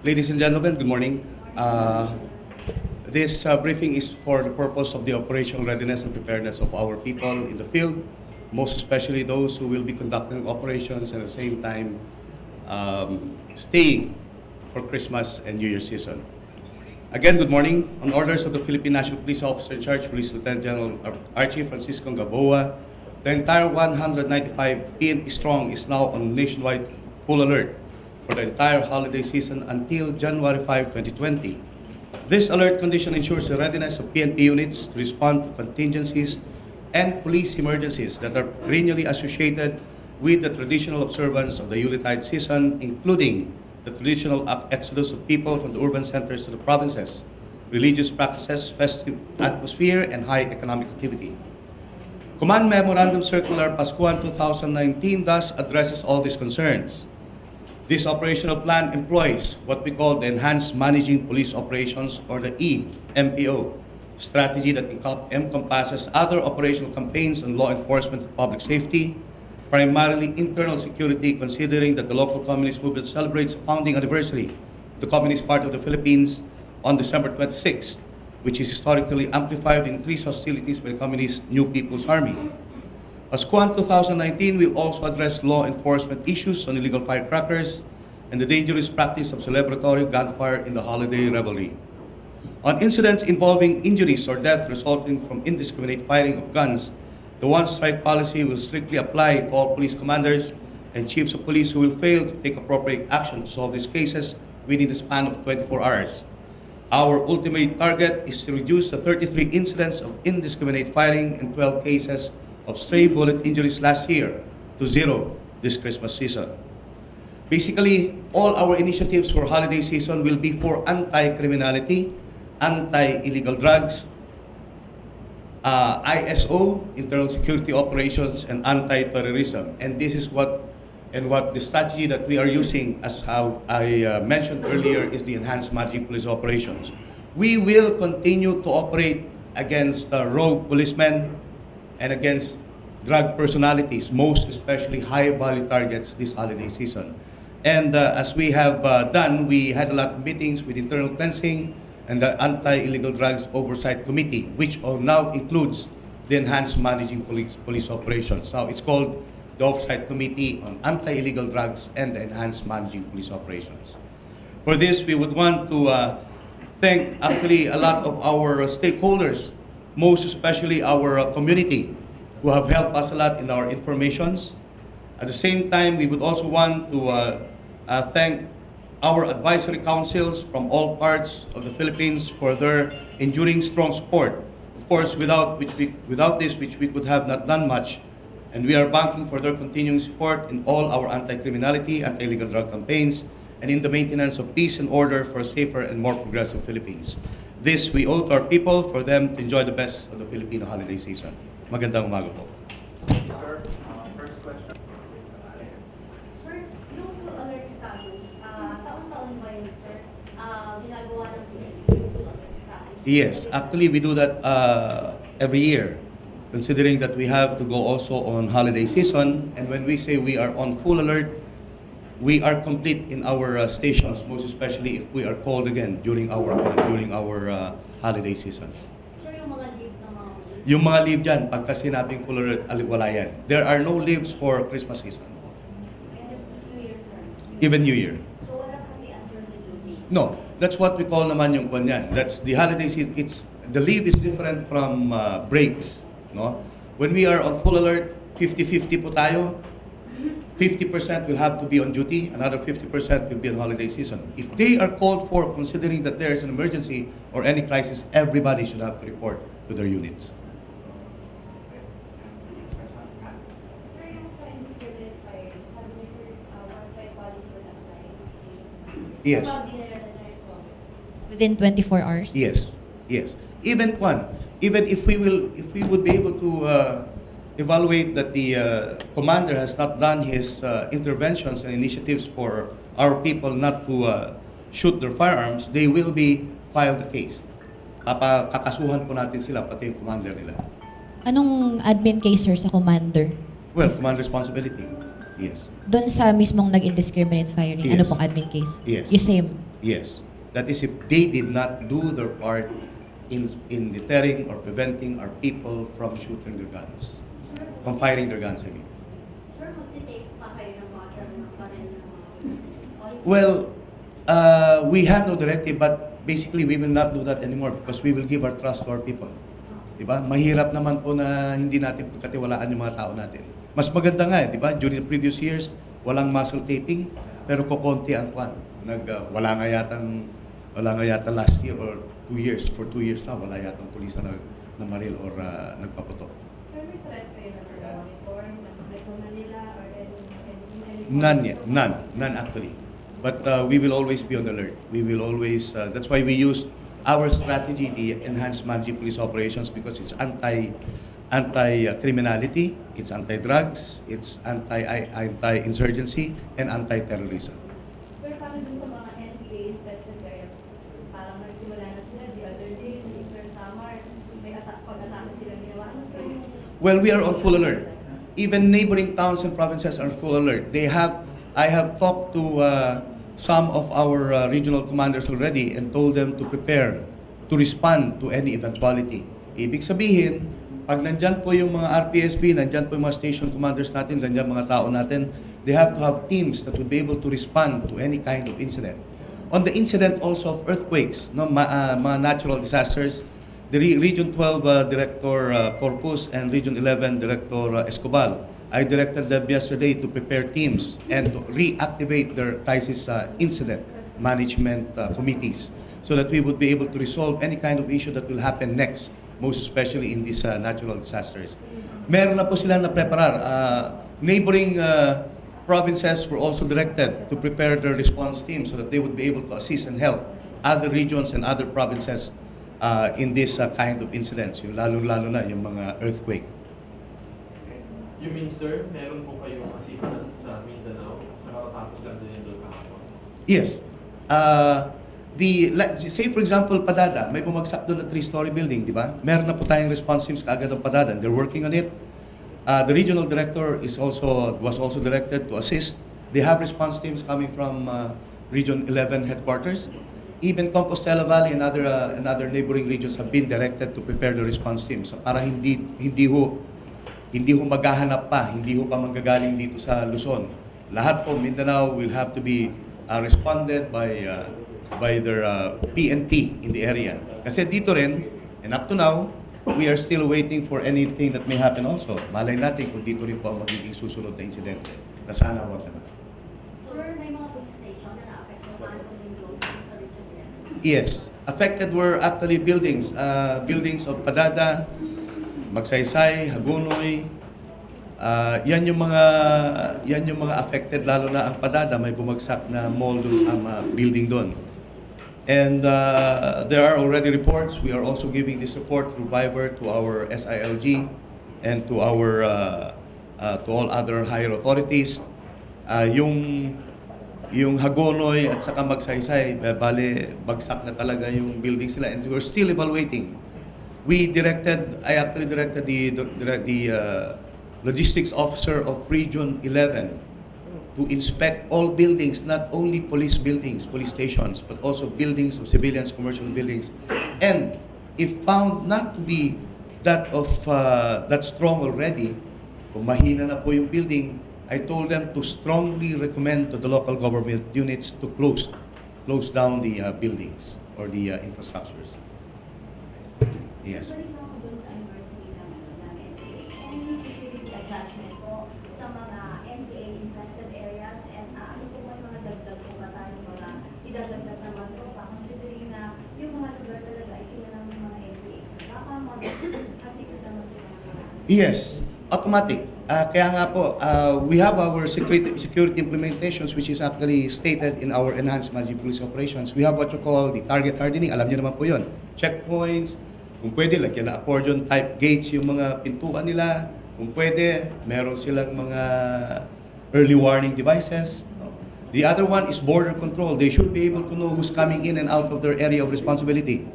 Ladies and gentlemen, good morning. This briefing is for the purpose of the operational readiness and preparedness of our people in the field, most especially those who will be conducting operations and at the same time staying for Christmas and New Year season. Again, good morning. On orders of the Philippine National Police Officer in Charge, Police Lieutenant General Archie Francisco Gaboa, the entire 195 PNP strong is now on nationwide full alert for the entire holiday season until January 5, 2020. This alert condition ensures the readiness of PNP units to respond to contingencies and police emergencies that are perennially associated with the traditional observance of the Yuletide season, including the traditional exodus of people from the urban centers to the provinces, religious practices, festive atmosphere, and high economic activity. Command Memorandum Circular Pascuan 2019 thus addresses all these concerns. This operational plan employs what we call the Enhanced Managing Police Operations, or the EMPO, strategy that encompasses other operational campaigns on law enforcement and public safety, primarily internal security, considering that the local communist movement celebrates the founding anniversary of the Communist Party of the Philippines on December 26th, which is historically amplified in increased hostilities by the Communist New People's Army. Pascuan 2019 will also address law enforcement issues on illegal firecrackers and the dangerous practice of celebratory gunfire in the holiday revelry. On incidents involving injuries or death resulting from indiscriminate firing of guns, the one-strike policy will strictly apply to all police commanders and chiefs of police who will fail to take appropriate action to solve these cases within the span of 24 hours. Our ultimate target is to reduce the 33 incidents of indiscriminate firing and 12 cases of stray bullet injuries last year to zero this Christmas season. Basically, all our initiatives for holiday season will be for anti-criminality, anti-illegal drugs, ISO, internal security operations, and anti-terrorism. And this is what the strategy that we are using, as how I mentioned earlier, is the Enhanced Managing Police Operations. We will continue to operate against rogue policemen and against drug personalities, most especially high-value targets this holiday season. And as we have done, we had a lot of meetings with internal cleansing and the Anti-Illegal Drugs Oversight Committee, which now includes the Enhanced Managing Police Operations. Now, it's called the Oversight Committee on Anti-Illegal Drugs and the Enhanced Managing Police Operations. For this, we would want to thank actually a lot of our stakeholders, most especially our community, who have helped us a lot in our informations. At the same time, we would also want to thank our advisory councils from all parts of the Philippines for their enduring strong support. Of course, without this, we could have not done much. And we are banking for their continuing support in all our anti-criminality, anti-illegal drug campaigns, and in the maintenance of peace and order for a safer and more progressive Philippines. This we owe to our people for them to enjoy the best of the Filipino holiday season. Magandang umaga po. Sir, first question. Sir, yung full alert status, taon-taon ba yun, sir? Ginagawa ng PNP yung full alert status? Yes, actually we do that every year, considering that we have to go also on holiday season. And when we say we are on full alert, we are complete in our stations, most especially if we are called again during our holiday season. Sir, yung mga leave ng mga police? Yung mga leave dyan, pagka sinabing full alert, wala yan. There are no leaves for Christmas season. And New Year, sir? Even New Year. So wala kang answer sa duty? No, that's what we call naman yung kanyan. That's the holiday season. The leave is different from breaks. No? When we are on full alert, 50-50 po tayo. 50% will have to be on duty, another 50% will be on holiday season. If they are called for, considering that there is an emergency or any crisis, everybody should have to report to their units. Sir, yung sa indiscriminate firing, sabi niyo, sir, one-strike policy will apply to say, Yes. Kapag dinala na resolve. Within 24 hours? Yes, yes. Even if we would be able to evaluate that the commander has not done his interventions and initiatives for our people not to shoot their firearms, they will be filed a case. Kakasuhan po natin sila, pati yung commander nila. Anong admin case, sir, sa commander? Well, command responsibility. Yes. Doon sa mismong nag-indiscriminate firing, ano Yes. pong admin case? Yes. Yung same? Yes. That is if they did not do their part in deterring or preventing our people from shooting their guns, Sir, from firing their guns, I mean. sir, magtitake pa kayo ng mga sabi ng panel ng mga... Well, we have no directive, but basically we will not do that anymore because we will give our trust to our people. Diba? Mahirap naman po na hindi natin pagkatiwalaan yung mga tao natin. Mas maganda nga, diba? During the previous years, walang muzzle taping, pero kukonti ang kwan. Wala nga yata last year or 2 years. For 2 years na, wala yatang pulis na maril or nagpaputok. Sir, may threat kayo na monitor, na nila, or any... None yet. None actually. But we will always be on alert. We will always, that's why we use our strategy, the enhanced managing police operations, because it's anti-criminality, it's anti-drugs, it's anti-insurgency, and anti-terrorism. Sir, paano dun sa mga NPA infested area? Parang nagsimula na sila the other day sa Eastern Samar, may pag-atake sila ginawa. Ano, sir, yung... Well, we are on full alert. Even neighboring towns and provinces are full alert. I have talked to some of our regional commanders already and told them to prepare to respond to any eventuality. Ibig sabihin, pag nandyan po yung mga RPSB, nandyan po yung mga station commanders natin, nandyan mga tao natin, they have to have teams that will be able to respond to any kind of incident. On the incident also of earthquakes, no, mga natural disasters, the Region 12 Director Corpus and Region 11 Director Escobar, I directed them yesterday to prepare teams and to reactivate their crisis incident management committees so that we would be able to resolve any kind of issue that will happen next, most especially in these natural disasters. Meron na po sila na preparar. Neighboring provinces were also directed to prepare their response teams so that they would be able to assist and help other regions and other provinces in this kind of incidents, yung lalo-lalo na yung mga earthquake. You mean, sir, meron po kayong assistance sa Mindanao sa katatapos lang din doon kahapon? Yes. Say for example, Padada, may bumagsak doon na 3-story building, di ba? Meron na po tayong response teams kaagad ng Padada, and they're working on it. The regional director was also directed to assist. They have response teams coming from Region 11 headquarters. Even Compostela Valley and other neighboring regions have been directed to prepare the response teams para hindi ho maghahanap pa, hindi ho pa manggagaling dito sa Luzon. Lahat po, Mindanao will have to be responded by their PNP in the area. Kasi dito rin, and up to now, we are still waiting for anything that may happen also. Malay natin kung dito rin po ang magiging susunod na insidente. Na sana wag naman. Sir, may mga police station na na-affect paano kung yung load sa region 11? Yes. Affected were actually buildings. Buildings of Padada, Magsaysay, Hagonoy. Yan yung mga affected, lalo na ang Padada, may bumagsak na mall doon sa building doon. And there are already reports. We are also giving this report through Viber to our SILG and to our to all other higher authorities. Yung Hagonoy at saka Magsaysay, bale bagsak na talaga yung building sila, and we're still evaluating. I actually directed the logistics officer of Region 11 to inspect all buildings, not only police buildings, police stations, but also buildings of civilians, commercial buildings. And if found not to be that strong already, kung mahina na po yung building, I told them to strongly recommend to the local government units to close down the buildings or the infrastructures. Yes. Balik lang ako dun sa anniversary ng NPA. Any security adjustment po sa mga NPA infested areas, and ano po ba yung mga dagdag po ba tayo mga idadagdag naman po pa considering na yung mga lugar talaga ay kailangan ng mga NPA. So baka mag-asikot naman po yung mga Yes, automatic. Kaya nga po, we have our security implementations, which is actually stated in our enhanced managing police operations. We have what you call the target hardening. Alam niyo naman po yun. Checkpoints, kung pwede, lagyan na accordion type gates yung mga pintuan nila. Kung pwede, meron silang mga early warning devices. The other one is border control. They should be able to know who's coming in and out of their area of responsibility.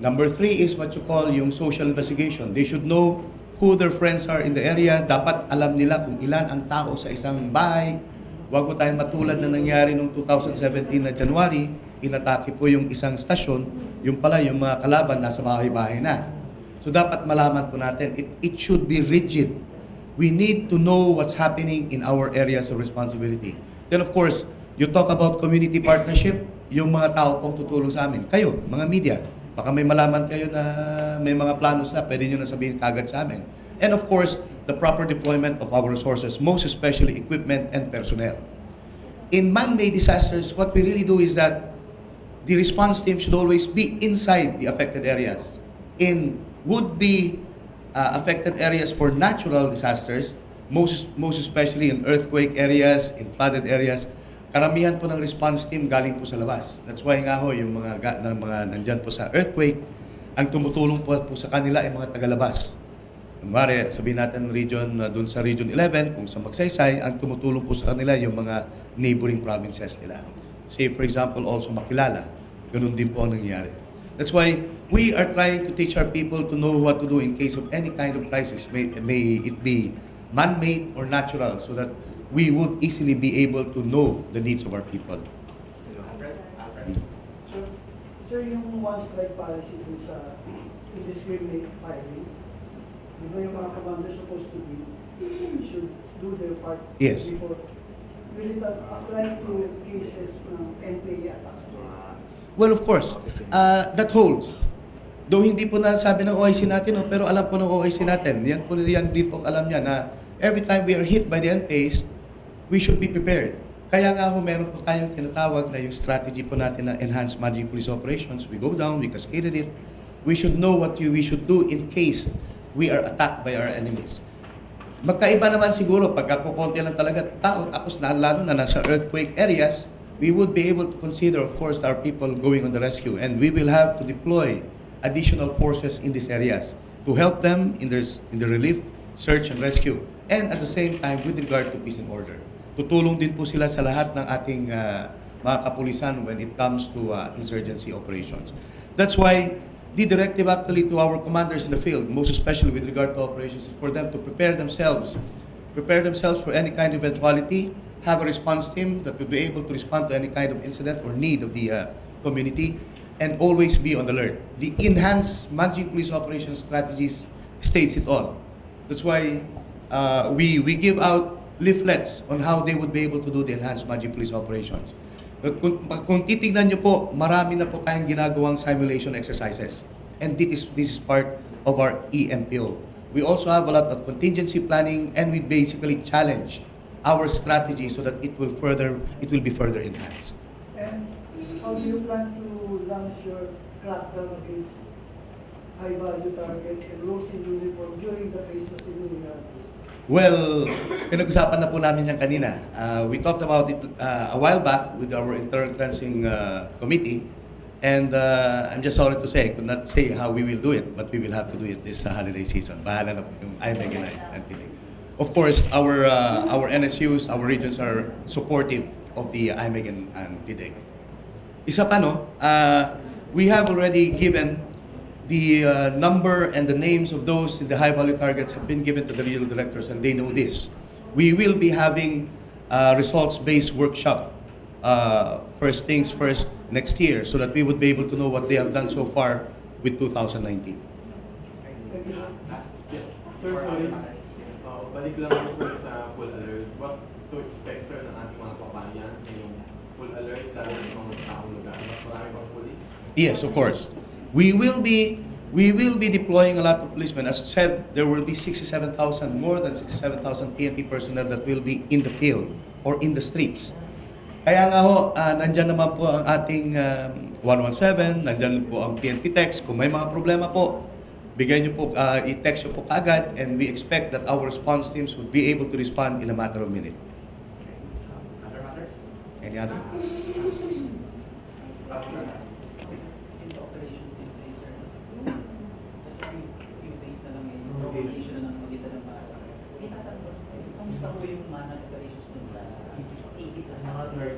Number 3 is what you call yung social investigation. They should know who their friends are in the area. Dapat alam nila kung ilan ang tao sa isang bahay. Huwag ko tayong matulad na nangyari noong 2017 na January, inatake po yung isang stasyon, yung pala yung mga kalaban nasa bahay-bahay na. So dapat malaman po natin, it should be rigid. We need to know what's happening in our areas of responsibility. Then of course, you talk about community partnership, yung mga tao pong tutulong sa amin. Kayo, mga media, baka may malaman kayo na may mga planos na, pwede nyo na sabihin kagad sa amin. And of course, the proper deployment of our resources, most especially equipment and personnel. In man-made disasters, what we really do is that the response team should always be inside the affected areas. In would-be affected areas for natural disasters, most especially in earthquake areas, in flooded areas, karamihan po ng response team galing po sa labas. That's why nga ho, yung mga nandyan po sa earthquake, ang tumutulong po sa kanila ay mga tagalabas. Kunwari, sabihin natin dun sa Region 11, kung sa Magsaysay, ang tumutulong po sa kanila yung mga neighboring provinces nila. Say, for example, also Makilala. Ganun din po ang nangyayari. That's why we are trying to teach our people to know what to do in case of any kind of crisis, may it be man-made or natural, so that we would easily be able to know the needs of our people. Sir, yung one-strike policy dun sa indiscriminate firing, di ba yung mga commanders supposed to be, should do their part Yes. before? Will it apply to cases ng NPA attacks? Well, of course, that holds. Though hindi po nasabi ng OIC natin, pero alam po ng OIC natin, yan din po alam niya na every time we are hit by the NPAs, we should be prepared. Kaya nga ho, meron po tayong tinatawag na yung strategy po natin na enhanced managing police operations. We go down, we cascaded it. We should know what we should do in case we are attacked by our enemies. Magkaiba naman siguro pagka kukonti lang talaga tao, tapos lalo na nasa earthquake areas, we would be able to consider, of course, our people going on the rescue, and we will have to deploy additional forces in these areas to help them in the relief, search, and rescue, and at the same time with regard to peace and order. Tutulong din po sila sa lahat ng ating mga kapulisan when it comes to insurgency operations. That's why the directive actually to our commanders in the field, most especially with regard to operations, is for them to prepare themselves for any kind of eventuality, have a response team that will be able to respond to any kind of incident or need of the community, and always be on alert. The enhanced managing police operations strategies states it all. That's why we give out leaflets on how they would be able to do the enhanced managing police operations. But kung titignan nyo po, marami na po tayong ginagawang simulation exercises. And this is part of our EMPO. We also have a lot of contingency planning, and we basically challenged our strategy so that it will be further enhanced. And how do you plan to launch your crackdown against high-value targets and those in uniform during the Christmas and New Year? Well, pinag-usapan na po namin yan kanina. We talked about it a while back with our internal cleansing committee, and I'm just sorry to say, I could not say how we will do it, but we will have to do it this holiday season. Bahala na po yung IMEG and PIDEG. Of course, our NSUs, our regions are supportive of the IMEG and PIDEG. Isa pa, no, we have already given the number and the names of those in the high-value targets have been given to the regional directors, and they know this. We will be having a results-based workshop, first things first, next year, so that we would be able to know what they have done so far with 2019. Thank you, sir. Sir, sorry. Balik lang po sir sa full alert. What to expect, sir, ng ating mga kabayan ngayong full alert, lalo na sa mga taong lugar? Mas marami pang police? Yes, of course. We will be deploying a lot of policemen. As I said, there will be more than 67,000 PNP personnel that will be in the field or in the streets. Kaya nga ho, nandyan naman po ang ating 117, nandyan po ang PNP text. Kung may mga problema po, bigay nyo po, i-text nyo po kaagad, and we expect that our response teams would be able to respond in a matter of minutes. Other matters? Any other? Since operations din kayo, sir, kasi few days na lang yung communication na ng magitan ng basa. May tatanggap, kamusta po yung manang operations dun sa 80 plus na others?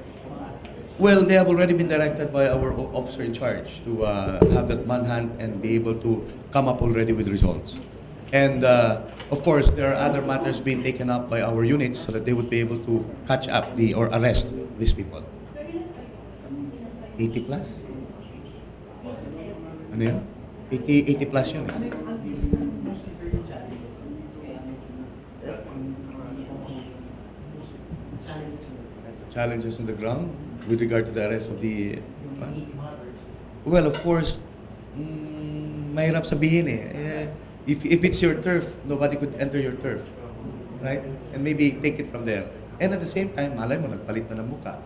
Well, they have already been directed by our officer in charge to have that manhunt and be able to come up already with results. And of course, there are other matters being taken up by our units so that they would be able to catch up or arrest these people. Sir, ilan kayo? Ilan kayo 80 plus? Ano yan? 80 plus yun eh. Ano yung mostly sir yung challenges? Kaya Challenges on the ground with regard to the arrest of the... yung mothers. Well, of course, mahirap sabihin eh. If it's your turf, nobody could enter your turf. Right? And maybe take it from there. And at the same time, malay mo, nagpalit na ng mukha.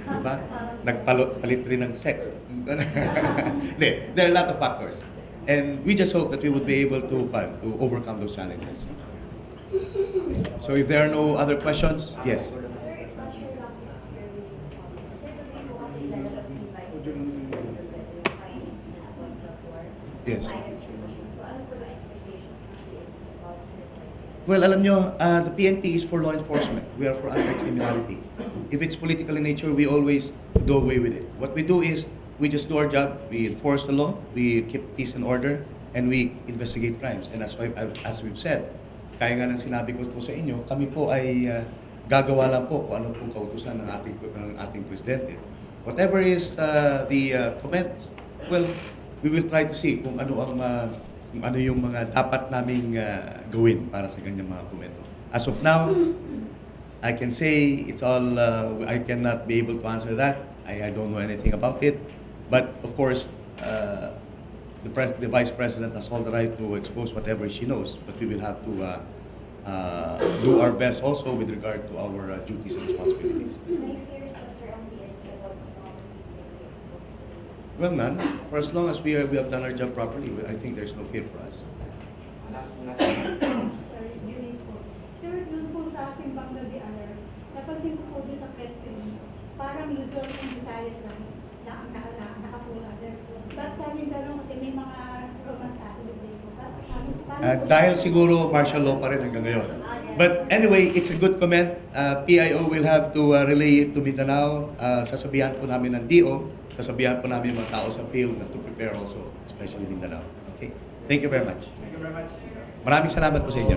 Diba? Nagpalit rin ng sex. There are a lot of factors. And we just hope that we would be able to overcome those challenges. So if there are no other questions, yes. Sir, not sure lang if you're really sir, today po kasi ilalabas ni Vice President yung findings na about the war. Yes. So ano po yung expectations ng PNP about it? Well, alam nyo, the PNP is for law enforcement. We are for anti-criminality. If it's political in nature, we always do away with it. What we do is, we just do our job, we enforce the law, we keep peace and order, and we investigate crimes. And as we've said, kaya nga nang sinabi ko po sa inyo, kami po ay gagawa lang po kung ano pong kautusan ng ating presidente. Whatever is the comment, well, we will try to see kung ano yung mga dapat naming gawin para sa ganyang mga komento. As of now, I can say it's all, I cannot be able to answer that. I don't know anything about it. But of course, the Vice President has all the right to expose whatever she knows. But we will have to do our best also with regard to our duties and responsibilities. May fears pa sir ang PNP about sa mga posibleng exposed to? Well, none. For as long as we have done our job properly, I think there's no fear for us. Sir, Eunice po. Sir, dun po sa Simbang Gabi Alert, napansin ko po doon sa press release, parang Luzon and Visayas lang nakapulo alert. Ba't sa aming tanong kasi may mga Roman Catholic din po. Dahil siguro martial law pa rin hanggang ngayon. But anyway, it's a good comment. PIO will have to relay it to Mindanao. Sasabihan po namin ng DO, sasabihan po namin mga tao sa field na to prepare also, especially Mindanao. Okay? Thank you very much. Thank you very much. Maraming salamat po sa inyo.